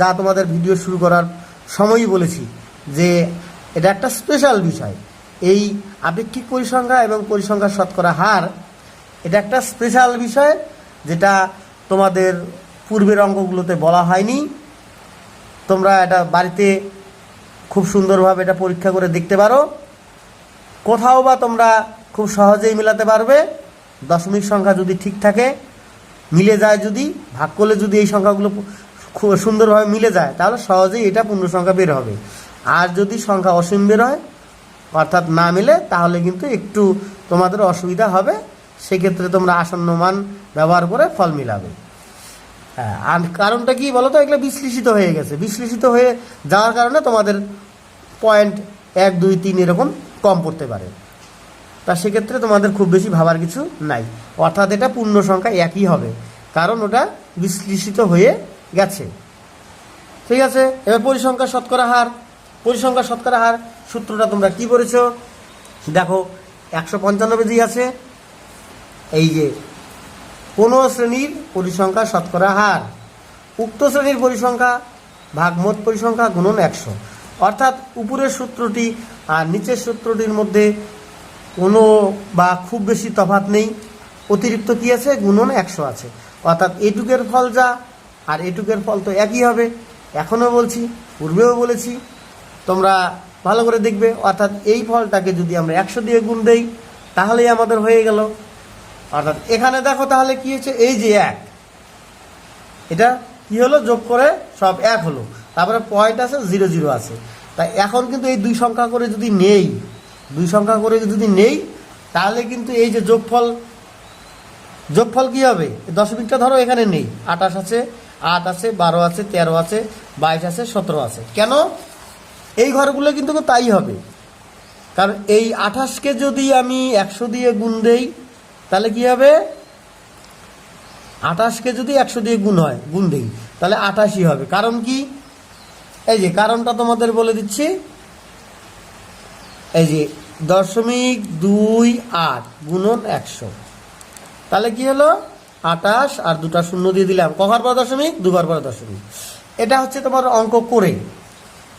যা তোমাদের ভিডিও শুরু করার সময়ই বলেছি যে এটা একটা স্পেশাল বিষয়। এই আপেক্ষিক পরিসংখ্যা এবং পরিসংখ্যার শতকরা হার, এটা একটা স্পেশাল বিষয়, যেটা তোমাদের পূর্বের অঙ্কগুলোতে বলা হয়নি। তোমরা এটা বাড়িতে খুব সুন্দরভাবে এটা পরীক্ষা করে দেখতে পারো, কোথাও বা তোমরা খুব সহজেই মেলাতে পারবে। দশমিক সংখ্যা যদি ঠিক থাকে, মিলে যায়, যদি ভাগ করলে যদি এই সংখ্যাগুলো খুব সুন্দরভাবে মিলে যায়, তাহলে সহজেই এটা পূর্ণ সংখ্যা বের হবে। আর যদি সংখ্যা অসীম বের হয়, অর্থাৎ না মিলে, তাহলে কিন্তু একটু তোমাদের অসুবিধা হবে। সেক্ষেত্রে তোমরা আসন্ন মান ব্যবহার করে ফল মিলাবে। হ্যাঁ, আর কারণটা কি বলো তো, এগুলো বিশ্লেষিত হয়ে গেছে। বিশ্লেষিত হয়ে যাওয়ার কারণে তোমাদের পয়েন্ট 1 2 3 এরকম কম পড়তে পারে। তা সেক্ষেত্রে তোমাদের খুব বেশি ভাবার কিছু নাই, অর্থাৎ এটা পূর্ণ সংখ্যা 1ই হবে, কারণ ওটা বিশ্লেষিত হয়ে গেছে। ঠিক আছে, এবার পরিসংখ্যার শতকরা হার। পরিসংখ্যার শতকরা হার সূত্রটা তোমরা কি করেছো, দেখো 195 পেজে আছে। এই যে কোনো শ্রেণীর পরিসংখ্যা শতকরা হার, উক্ত শ্রেণীর পরিসংখ্যা ভাগ মোট পরিসংখ্যা গুণন 100। অর্থাৎ উপরের সূত্রটি আর নিচের সূত্রটির মধ্যে কোনো বা খুব বেশি তফাৎ নেই, অতিরিক্ত কি আছে, গুণন 100 আছে। অর্থাৎ এটুকের ফল যা আর এটুকের ফল তো একই হবে। এখনও বলছি, পূর্বেও বলেছি, তোমরা ভালো করে দেখবে। অর্থাৎ এই ফলটাকে যদি আমরা 100 দিয়ে গুণ দেই, তাহলেই আমাদের হয়ে গেল। অর্থাৎ এখানে দেখো তাহলে কি হয়েছে, এই যে 1, এটা কি হলো, যোগ করে সব এক হলো, তারপরে পয়েন্ট আছে, 0 0 আছে। তাই এখন কিন্তু এই দুই সংখ্যা করে যদি নেই, তাহলে কিন্তু এই যে যোগফল কি হবে, দশমিকটা ধরো এখানে নেই, 28 আছে, 8 আছে, 12 আছে, 13 আছে, 22 আছে, 17 আছে। কেন? এই ঘরগুলো কিন্তু তাই হবে, কারণ এই 28কে যদি আমি 100 দিয়ে গুণ দেই তাহলে কি হবে, 28কে যদি 100 দিয়ে গুণ দেই তাহলে 88 হবে। কারণ কি, এই যে কারণটা তোমাদের বলে দিচ্ছি, এই যে 0.28 গুণন 100, তাহলে কি হলো 28 আর 2টা শূন্য দিয়ে দিলাম, কখার পর দশমিক, 2 ঘর পর দশমিক। এটা হচ্ছে তোমার অঙ্ক করে।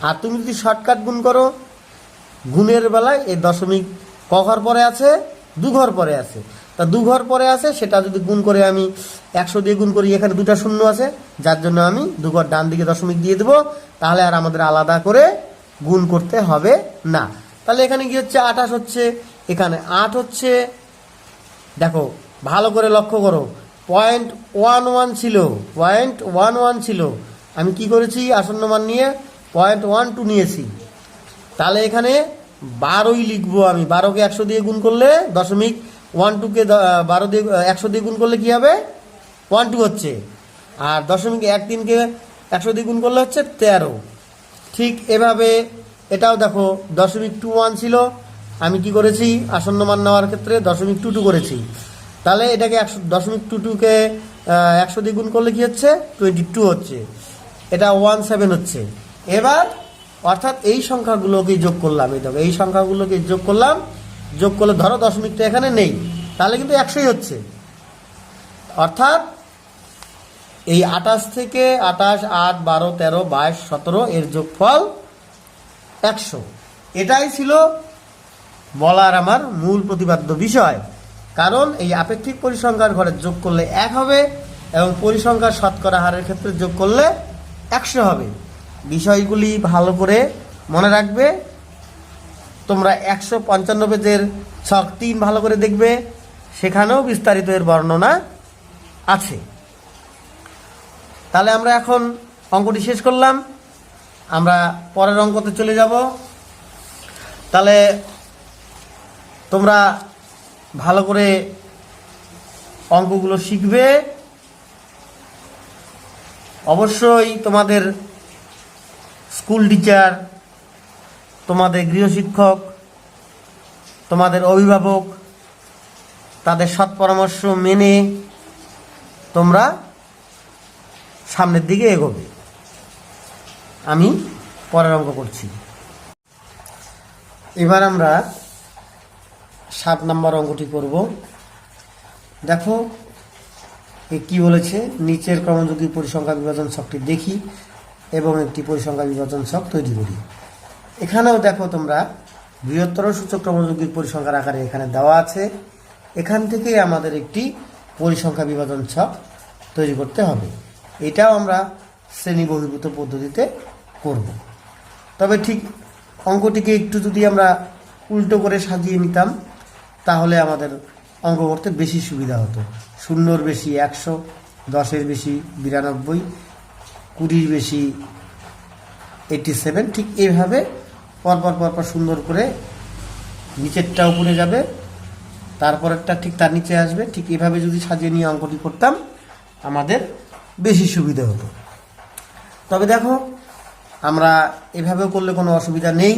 আর তুমি যদি শর্টকাট গুণ করো, গুণের বেলায় এই দশমিক কখার পরে আছে, 2 ঘর পরে আছে, তা 2 ঘর পরে আছে, সেটা যদি গুণ করে আমি 100 দিয়ে গুণ করি, এখানে 2টা শূন্য আছে, যার জন্য আমি 2 ঘর ডান দিকে দশমিক দিয়ে দেবো, তাহলে আর আমাদের আলাদা করে গুণ করতে হবে না। তাহলে এখানে কি হচ্ছে, 28 হচ্ছে, এখানে 8 হচ্ছে। দেখো ভালো করে লক্ষ্য করো, 0.11 ছিল, আমি কি করেছি, আসন্ন মান নিয়ে 0.12 নিয়েছি, তাহলে এখানে 12ই লিখবো আমি। 12কে 100 দিয়ে গুণ করলে, 0.12কে 12 দিয়ে 100 দিয়ে গুণ করলে কি হবে, 12 হচ্ছে। আর 0.13কে 100 দিয়ে গুণ করলে হচ্ছে 13। ঠিক এভাবে এটাও দেখো, 0.21 ছিল, আমি কি করেছি, আসন্ন মান নেওয়ার ক্ষেত্রে 0.22 করেছি, তাহলে এটাকে 0.22কে 100 দিয়ে গুণ করলে কি হচ্ছে, 22 হচ্ছে, এটা 17 হচ্ছে। এবার অর্থাৎ এই সংখ্যাগুলোকে যোগ করলাম, এই সংখ্যাগুলোকে যোগ করলে ধরো দশমিকটা এখানে নেই, তাহলে কিন্তু 100ই হচ্ছে। অর্থাৎ এই 28 থেকে 28, 8, 12, 13, 22, 17 এর যোগফল 100। এটাই ছিল বলার আমার মূল প্রতিপাদ্য বিষয়। কারণ এই আপেক্ষিক পরিসংখ্যার ঘরে যোগ করলে 1 হবে, এবং পরিসংখ্যার শতকরা হারের ক্ষেত্রে যোগ করলে 100 হবে। বিষয়গুলি ভালো করে মনে রাখবে। তোমরা 155 পেজের ছক 3 ভালো করে দেখবে, সেখানেও বিস্তারিত এর বর্ণনা আছে। তাহলে আমরা এখন অঙ্কটি শেষ করলাম, আমরা পরের অঙ্কতে চলে যাব। তাহলে তোমরা ভালো করে অঙ্কগুলো শিখবে। অবশ্যই তোমাদের স্কুল টিচার, তোমাদের গৃহশিক্ষক, তোমাদের অভিভাবক, তাদের সৎ পরামর্শ মেনে তোমরা সামনের দিকে এগোবে। আমি পরের অঙ্ক করছি। এবার আমরা 7 নম্বর অঙ্কটি করব। দেখো কি বলেছে, নিচের ক্রমযুগী পরিসংখ্যা বিভাজন ছকটি দেখি এবং একটি পরিসংখ্যা বিভাজন ছক তৈরি করি। এখানেও দেখো তোমরা বৃহত্তর সূচক ক্রমযুগীর পরিসংখ্যার আকারে এখানে দেওয়া আছে। এখান থেকেই আমাদের একটি পরিসংখ্যা বিভাজন ছক তৈরি করতে হবে। এটাও আমরা শ্রেণী বহির্ভূত পদ্ধতিতে করব। তবে ঠিক অঙ্কটিকে একটু যদি আমরা উল্টো করে সাজিয়ে নিতাম, তাহলে আমাদের অঙ্ক করতে বেশি সুবিধা হতো। 0-র বেশি 100, 10-এর বেশি 92, 20-র বেশি 87, ঠিক এইভাবে পরপর সুন্দর করে নিচেরটা উপরে যাবে, তারপরেরটা ঠিক তার নিচে আসবে। ঠিক এভাবে যদি সাজিয়ে নিয়ে অঙ্কটি করতাম, আমাদের বেশি সুবিধা হতো। তবে দেখো, আমরা এভাবেও করলে কোনো অসুবিধা নেই।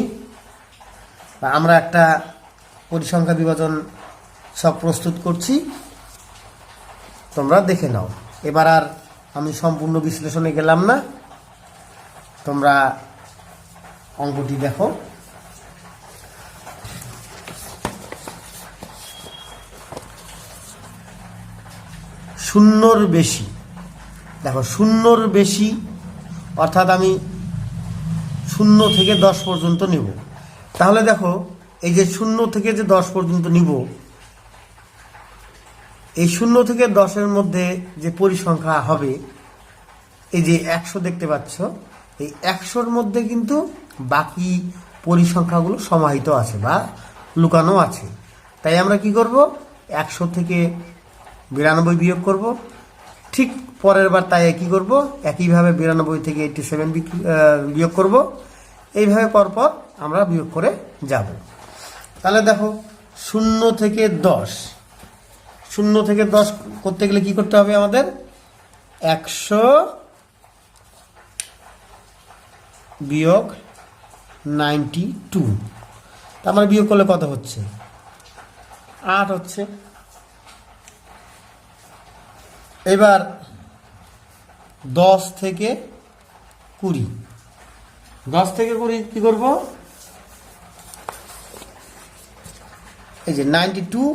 আমরা একটা পরিসংখ্যা বিভাজন ছক প্রস্তুত করছি, তোমরা দেখে নাও। এবার আর আমি সম্পূর্ণ বিশ্লেষণে গেলাম না, তোমরা অঙ্কটি দেখো। শূন্যর বেশি, দেখো 0-র বেশি অর্থাৎ আমি 0 থেকে 10 পর্যন্ত নিব। তাহলে দেখো, এই যে 0 থেকে যে 10 পর্যন্ত নিব, এই 0 থেকে 10-এর মধ্যে যে পরিসংখ্যা হবে, এই যে 100 দেখতে পাচ্ছ, এই 100-র মধ্যে কিন্তু বাকি পরিসংখ্যাগুলো সমাহিত আছে বা লুকানো আছে। তাই আমরা কি করব, 100 থেকে 92 বিয়োগ করব। ঠিক ঠিক পরের বার তাই কি করব, একইভাবে 92 থেকে 87 বিয়োগ করব। এইভাবে পরপর আমরা বিয়োগ করে যাব। তাহলে দেখো 0 থেকে 10, 0 থেকে 10 করতে গেলে কি করতে হবে আমাদের, 100 বিয়োগ 92। তার মানে বিয়োগ করলে কত হচ্ছে, 8 হচ্ছে। এবার 10 থেকে 20, 10 থেকে 20 কি করব, এই যে 92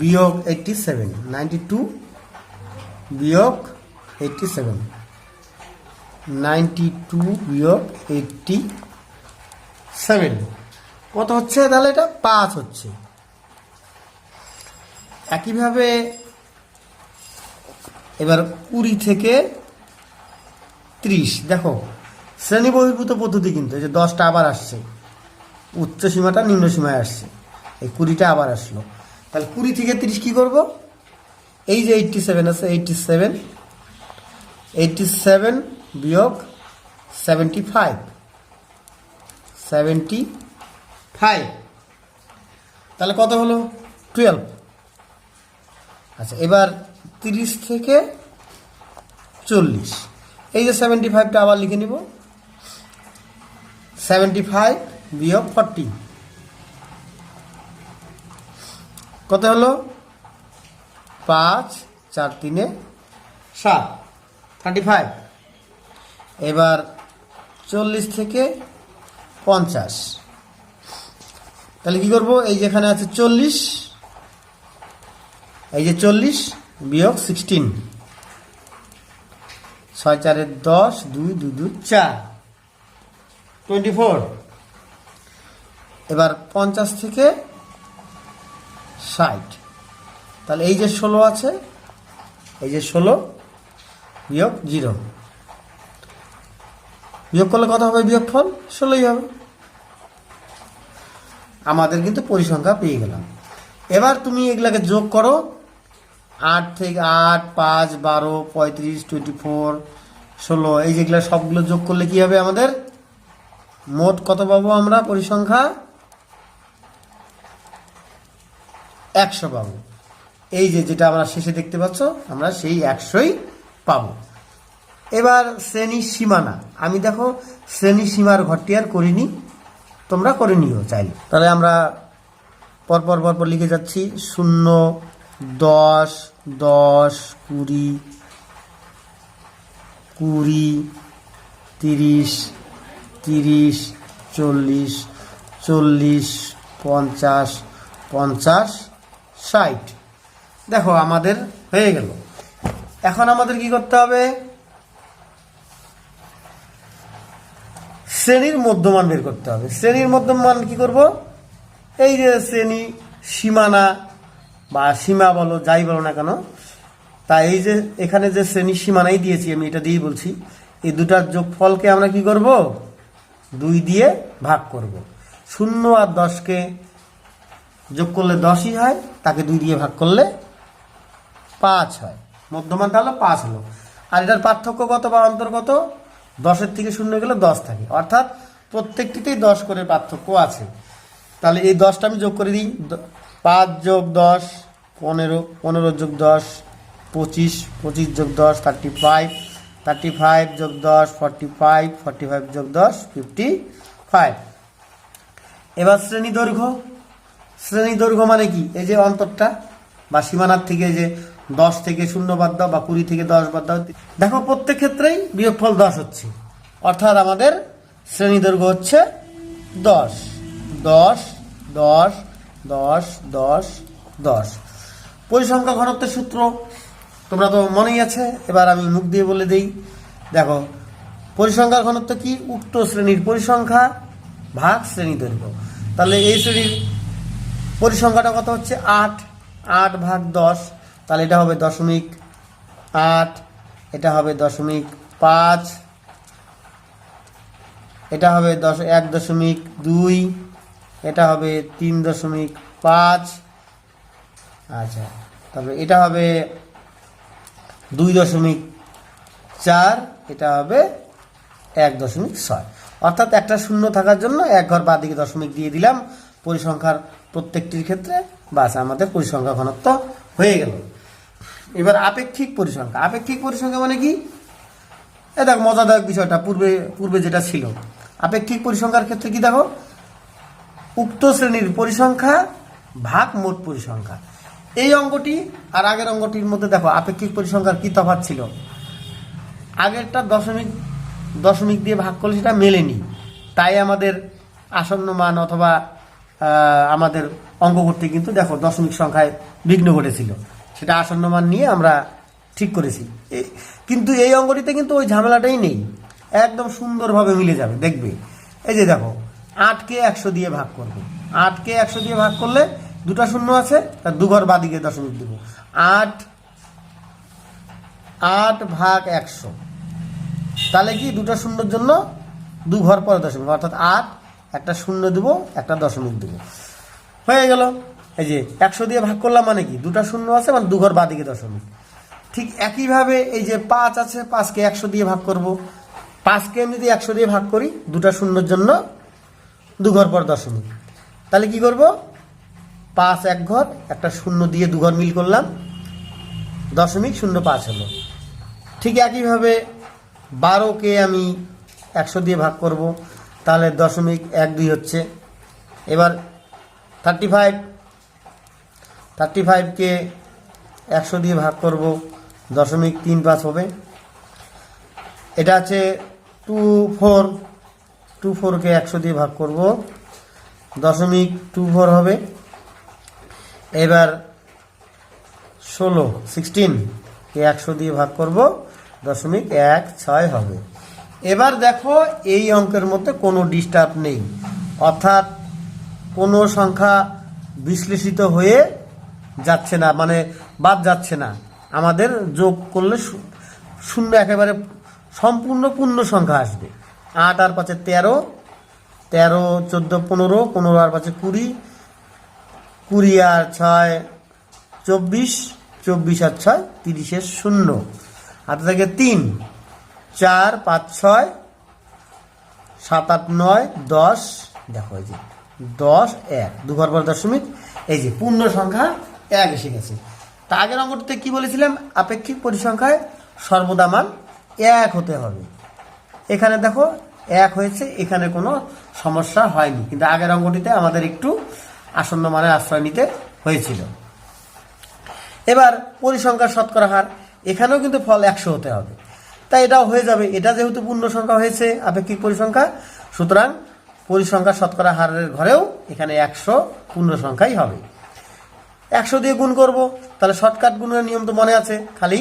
বিয়োগ 87, 92 বিয়োগ 87, 92 বিয়োগ 87 কত হচ্ছে, তাহলে এটা 5 হচ্ছে। একইভাবে এবার 20 থেকে 30, দেখো শ্রেণী বহির্ভূত পদ্ধতি কিন্তু, এই যে 10টা আবার আসছে, উচ্চ সীমাটা নিম্ন সীমায় আসছে, এই 20টা আবার আসলো। তাহলে 20 থেকে 30 কি করব, এই যে 87 আছে, 87 বিয়োগ 75, তাহলে কত হলো, 12। আচ্ছা, এবার 30 থেকে 40, এই যে 75টা আবার লিখে নিব, 75 বিয়োগ 40 কত হলো, 5 4 3 7, 35। এবার 40 থেকে 50, তাহলে কি করব, এই যেখানে আছে 40, এই যে 40 বিয়োগ 16, 6 4 10, 2 2 2 4, 24। এবার 50 থেকে 60, তাহলে এই যে 16 আছে, এই যে 16 বিয়োগ 0, বিয়োগ করলে কত হবে, বিয়োগফল 16ই হবে। আমাদের কিন্তু পরিসংখ্যা পেয়ে গেলাম। এবার তুমি এগুলাকে যোগ করো, 8 থেকে 8 5 12 35 24 16, এই যেগুলো সবগুলো যোগ করলে কি হবে, আমাদের মোট কত পাবো আমরা, পরিসংখ্যা 100 পাবো। এই যে যেটা আমরা শেষে দেখতে পাচ্ছ, আমরা সেই 100ই পাবো। এবার শ্রেণী সীমানা, আমি দেখো শ্রেণী সীমার ঘরটি আর করিনি, তোমরা করে নিও চাইলে। তাহলে আমরা পরপর পরপর লিখে যাচ্ছি, 0 10 10 20 20 30 30 40 40 50 50 60। দেখো আমাদের হয়ে গেল। এখন আমাদের কি করতে হবে, শ্রেণীর মধ্যমান বের করতে হবে। শ্রেণীর মধ্যমান কি করব, এই যে শ্রেণী সীমানা বা সীমা বলো, যাই বলো না কেন, তাই এই যে এখানে যে শ্রেণী সীমানাই দিয়েছি, আমি এটা দিয়েই বলছি, এই দুটার যোগফলকে আমরা কি করব, 2 দিয়ে ভাগ করব। 0 আর 10কে যোগ করলে 10ই হয়, তাকে 2 দিয়ে ভাগ করলে 5 হয়, মধ্যমান তাহলে 5 হলো। আর এটার পার্থক্য কত বা অন্তর্গত, 10-এর থেকে 0 গেলে 10 থাকে, অর্থাৎ প্রত্যেকটিতেই 10 করে পার্থক্য আছে। তাহলে এই 10টা আমি যোগ করে দিই, 5 যোগ 10 15, 15 যোগ 10 25, 25 যোগ 10 35, 35 যোগ 10 45, 45 যোগ 10 55। এবার শ্রেণী দৈর্ঘ্য, শ্রেণী দৈর্ঘ্য মানে কি, এই যে অন্তরটা বা সীমানার থেকে যে 10 থেকে 0 বাদ দাও বা 20 থেকে 10 বাদ দাও, দেখো প্রত্যেক ক্ষেত্রেই বিয়োগফল 10 হচ্ছে, অর্থাৎ আমাদের শ্রেণী দৈর্ঘ্য হচ্ছে 10 10 10 10 10 10। পরিসংখ্যা ঘনত্বের সূত্র তোমরা তো মনেই আছে, এবার আমি মুখ দিয়ে বলে দেই। দেখো পরিসংখ্যার ঘনত্ব কি, উক্ত শ্রেণীর পরিসংখ্যা ভাগ শ্রেণী দৈর্ঘ্য। তাহলে এই শ্রেণীর পরিসংখ্যাটা কত হচ্ছে, 8, 8 ভাগ 10, তাহলে এটা হবে 0.8, এটা হবে 0.5, এটা হবে 1.2, এটা হবে 3.5, আচ্ছা, তারপরে এটা হবে 2.4, এটা হবে 1.6। অর্থাৎ একটা শূন্য থাকার জন্য এক ঘর বাঁদিকে দশমিক দিয়ে দিলাম পরিসংখ্যার প্রত্যেকটির ক্ষেত্রে, বাস আমাদের পরিসংখ্যা ঘনত্ব হয়ে গেল। এবার আপেক্ষিক পরিসংখ্যা। আপেক্ষিক পরিসংখ্যা মানে কি? এ দেখো মজাদায়ক বিষয়টা, পূর্বে যেটা ছিল আপেক্ষিক পরিসংখ্যার ক্ষেত্রে কি দেখো, উক্ত শ্রেণীর পরিসংখ্যা ভাগ মোট পরিসংখ্যা। এই অঙ্কটি আর আগের অঙ্কটির মধ্যে দেখো আপেক্ষিক পরিসংখ্যার কি তফাৎ ছিল। আগেরটা দশমিক দিয়ে ভাগ করলে সেটা মেলেনি, তাই আমাদের আসন্ন মান অথবা আমাদের অঙ্ক করতে কিন্তু দেখো দশমিক সংখ্যায় বিঘ্ন ঘটেছিল, সেটা আসন্ন মান নিয়ে আমরা ঠিক করেছি। কিন্তু এই অঙ্কটিতে কিন্তু ওই ঝামেলাটাই নেই, একদম সুন্দরভাবে মিলে যাবে দেখবে। এই যে দেখো 8কে 100 দিয়ে ভাগ করব, 8কে 100 দিয়ে ভাগ করলে দুটা শূন্য আছে, তার দুঘর বাদিকে দশমিক দেব। 8 ভাগ 100, তাহলে কি দুটা শূন্যর জন্য দুঘর পরে দশমিক, অর্থাৎ 8 একটা শূন্য দেব, একটা দশমিক দেব, হয়ে গেল। এই যে 100 দিয়ে ভাগ করলাম মানে কি দুটা শূন্য আছে, মানে দুঘর বাদিকে দশমিক। ঠিক একইভাবে এই যে 5 আছে, 5কে 100 দিয়ে ভাগ করব। 5কে আমি যদি 100 দিয়ে ভাগ করি, দুটা শূন্যর জন্য দুঘর পর দশমিক, তাহলে কি করব, 5 এক ঘর, একটা শূন্য দিয়ে দুঘর মিল করলাম, 0.05 হলো। ঠিক একইভাবে 12কে আমি 100 দিয়ে ভাগ করব, তাহলে 0.12 হচ্ছে। এবার 35কে 100 দিয়ে ভাগ করব, 0.35 হবে। এটা আছে 24কে 100 দিয়ে ভাগ করব, 0.24 হবে। এবার 16কে 100 দিয়ে ভাগ করব, 0.16 হবে। এবার দেখো এই অঙ্কের মধ্যে কোনো ডিস্টার্ব নেই, অর্থাৎ কোনো সংখ্যা বিশ্লেষিত হয়ে যাচ্ছে না, মানে বাদ যাচ্ছে না। আমাদের যোগ করলে শূন্য একেবারে সম্পূর্ণ পূর্ণ সংখ্যা আসবে। 8 আর 5 13, 13 14 15, 15 আর 5 20, 20 আর 6 24, 24 আর 6 30 শূন্য, হাতে থাকে 3, 4 5 6 7 8 9 10, দেখো এই যে 10 1, দুঘর পর দশমিক, এই যে পূর্ণ সংখ্যা 1 এসে গেছে। তা আগের অঙ্কটিতে কি বলেছিলাম, আপেক্ষিক পরিসংখ্যায় সর্বদা মান 1 হতে হবে। এখানে দেখো 1 হয়েছে, এখানে কোনো সমস্যা হয়নি, কিন্তু আগের অঙ্কটিতে আমাদের একটু আসন্ন মানের আশ্রয় নিতে হয়েছিল। এবার পরিসংখ্যার শতকরা হার, এখানেও কিন্তু ফল 100 হতে হবে, তাই এটাও হয়ে যাবে। এটা যেহেতু পূর্ণ সংখ্যা হয়েছে আপেক্ষিক পরিসংখ্যা, সুতরাং পরিসংখ্যার শতকরা হারের ঘরেও এখানে 100 পূর্ণ সংখ্যাই হবে। 100 দিয়ে গুণ করব, তাহলে শর্টকাট গুণের নিয়ম তো মনে আছে, খালি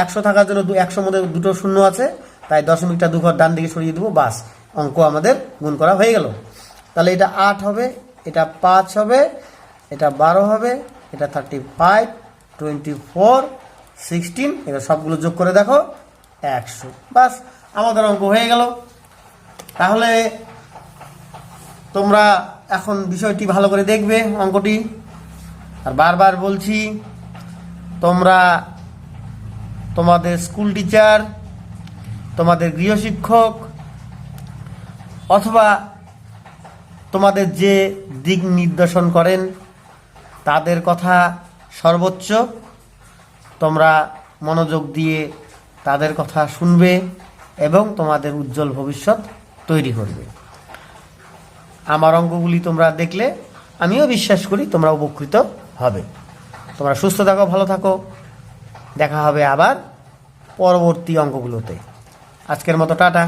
100 থাকার জন্য 100 মধ্যে দুটো শূন্য আছে, তাই দশমিকটা দুঘর ডান দিকে সরিয়ে দেবো, বাস অঙ্ক আমাদের গুণ করা হয়ে গেল। তাহলে এটা 8 হবে, এটা 5 হবে, এটা 12 হবে, এটা 35, 24, 16, এবার সবগুলো যোগ করে দেখো 100, বাস আমাদের অঙ্ক হয়ে গেল। তাহলে তোমরা এখন বিষয়টি ভালো করে দেখবে অঙ্কটি, আর বারবার বলছি তোমরা তোমাদের স্কুল টিচার, তোমাদের গৃহশিক্ষক অথবা তোমাদের যে দিক নির্দেশন করেন তাদের কথা সর্বোচ্চ তোমরা মনোযোগ দিয়ে তাদের কথা শুনবে এবং তোমাদের উজ্জ্বল ভবিষ্যৎ তৈরি করবে। আমার অঙ্কগুলি তোমরা দেখলে আমিও বিশ্বাস করি তোমরা উপকৃত হবে। তোমরা সুস্থ থাকো, ভালো থাকো, দেখা হবে আবার পরবর্তী অঙ্কগুলোতে। আজকের মতো টাটা।